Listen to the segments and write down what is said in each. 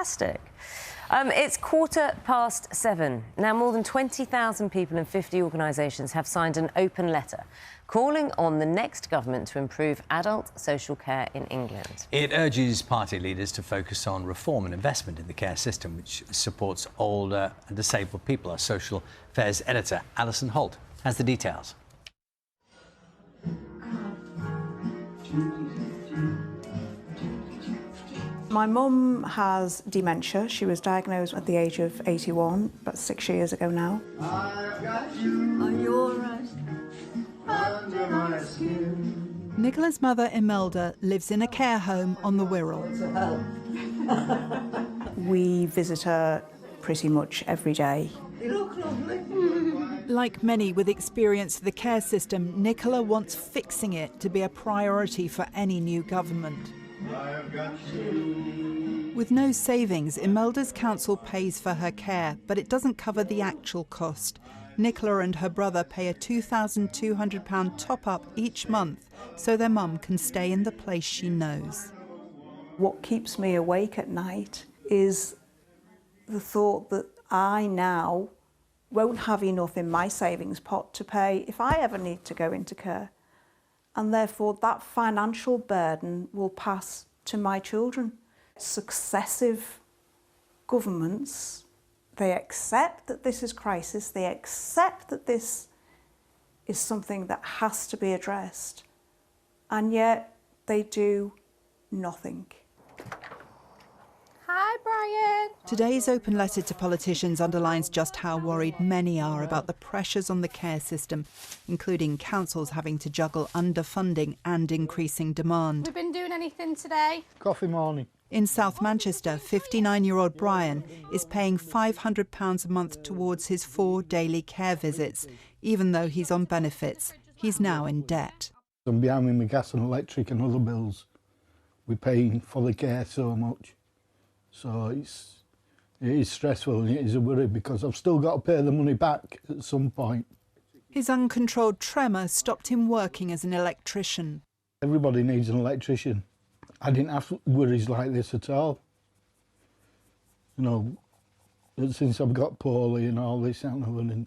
Fantastic. It's 7:15. Now, more than 20,000 people and 50 organisations have signed an open letter calling on the next government to improve adult social care in England. It urges party leaders to focus on reform and investment in the care system, which supports older and disabled people. Our social affairs editor, Alison Holt, has the details. My mum has dementia. She was diagnosed at the age of 81, about 6 years ago now. I've got you. Are you all right? Under my skin. Nicola's mother, Imelda, lives in a care home on the Wirral. We visit her pretty much every day. You look lovely. Like many with experience of the care system, Nicola wants fixing it to be a priority for any new government. I've got you. With no savings, Imelda's council pays for her care, but it doesn't cover the actual cost. Nicola and her brother pay a £2,200 top-up each month so their mum can stay in the place she knows. What keeps me awake at night is the thought that I now won't have enough in my savings pot to pay if I ever need to go into care. And therefore that financial burden will pass to my children. Successive governments, they accept that this is crisis, they accept that this is something that has to be addressed, and yet they do nothing. Hi, Brian. Today's open letter to politicians underlines just how worried many are about the pressures on the care system, including councils having to juggle underfunding and increasing demand. We've been doing anything today? Coffee morning. In South Manchester, 59-year-old Brian is paying £500 a month towards his 4 daily care visits. Even though he's on benefits, he's now in debt. I'm behind with my gas and electric and other bills. We're paying for the care so much. So it is stressful and it is a worry because I've still got to pay the money back at some point. His uncontrolled tremor stopped him working as an electrician. Everybody needs an electrician. I didn't have worries like this at all. You know, since I've got poorly and all this and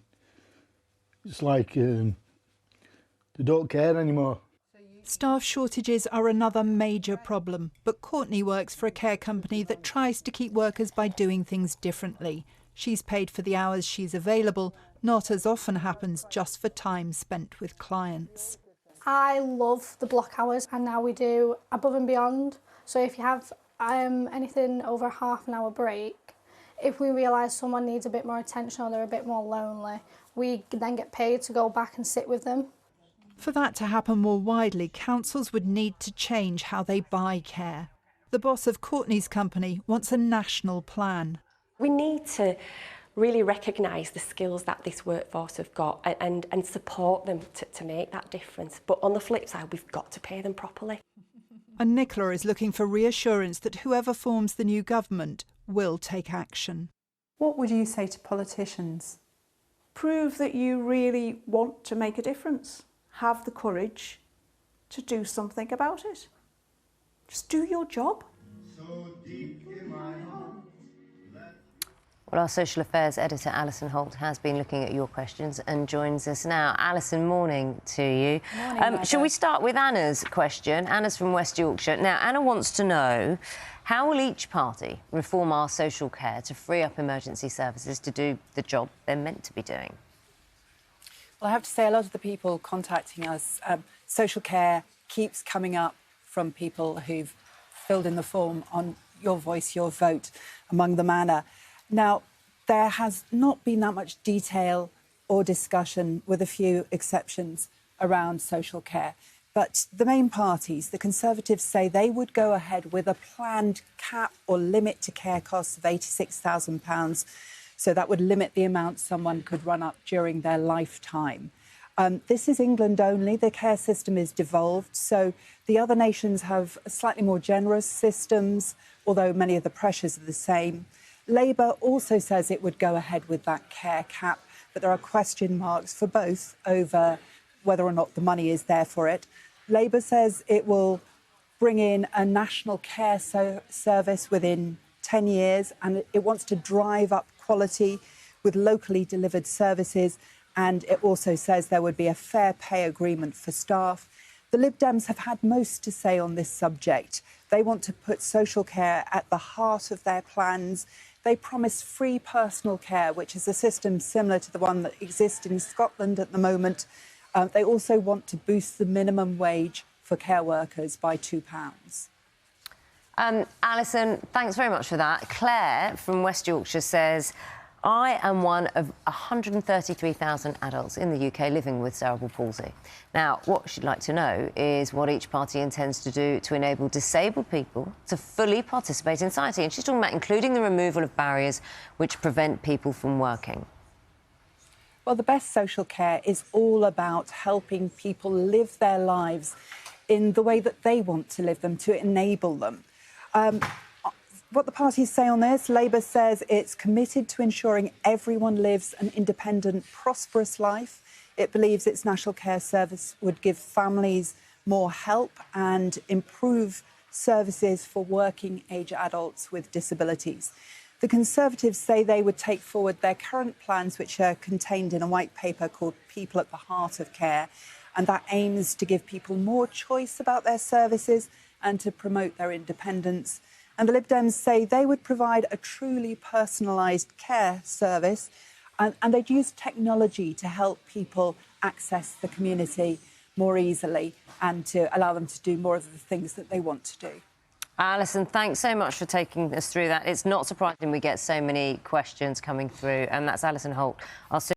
it's like they don't care anymore. Staff shortages are another major problem, but Courtney works for a care company that tries to keep workers by doing things differently. She's paid for the hours she's available, not as often happens just for time spent with clients. I love the block hours, and now we do above and beyond. So if you have anything over a half an hour break, if we realise someone needs a bit more attention or they're a bit more lonely, we then get paid to go back and sit with them. For that to happen more widely, councils would need to change how they buy care. The boss of Courtney's company wants a national plan. We need to really recognise the skills that this workforce have got and support them to make that difference. But on the flip side, we've got to pay them properly. And Nicola is looking for reassurance that whoever forms the new government will take action. What would you say to politicians? Prove that you really want to make a difference. Have the courage to do something about it. Just do your job. So deep in my heart. Well, our social affairs editor, Alison Holt, has been looking at your questions and joins us now. Alison, morning to you. Morning, shall we start with Anna's question? Anna's from West Yorkshire. Now, Anna wants to know, how will each party reform our social care to free up emergency services to do the job they're meant to be doing? Well, I have to say, a lot of the people contacting us, social care keeps coming up from people who've filled in the form on Your Voice, Your Vote, among them Anna. Now, there has not been that much detail or discussion, with a few exceptions, around social care. But the main parties, the Conservatives, say they would go ahead with a planned cap or limit to care costs of £86,000. So that would limit the amount someone could run up during their lifetime. This is England only. The care system is devolved. So the other nations have slightly more generous systems, although many of the pressures are the same. Labour also says it would go ahead with that care cap, but there are question marks for both over whether or not the money is there for it. Labour says it will bring in a national care service within 10 years, and it wants to drive up quality with locally delivered services, and it also says there would be a fair pay agreement for staff. The Lib Dems have had most to say on this subject. They want to put social care at the heart of their plans. They promise free personal care, which is a system similar to the one that exists in Scotland at the moment. They also want to boost the minimum wage for care workers by £2. Alison, thanks very much for that. Claire from West Yorkshire says, I am one of 133,000 adults in the UK living with cerebral palsy. Now, what she'd like to know is what each party intends to do to enable disabled people to fully participate in society. And she's talking about including the removal of barriers which prevent people from working. Well, the best social care is all about helping people live their lives in the way that they want to live them, to enable them. What the parties say on this, Labour says it's committed to ensuring everyone lives an independent, prosperous life. It believes its National Care Service would give families more help and improve services for working-age adults with disabilities. The Conservatives say they would take forward their current plans, which are contained in a white paper called People at the Heart of Care, and that aims to give people more choice about their services and to promote their independence. And the Lib Dems say they would provide a truly personalised care service, and they'd use technology to help people access the community more easily and to allow them to do more of the things that they want to do. Alison, thanks so much for taking us through that. It's not surprising we get so many questions coming through, and that's Alison Holt, our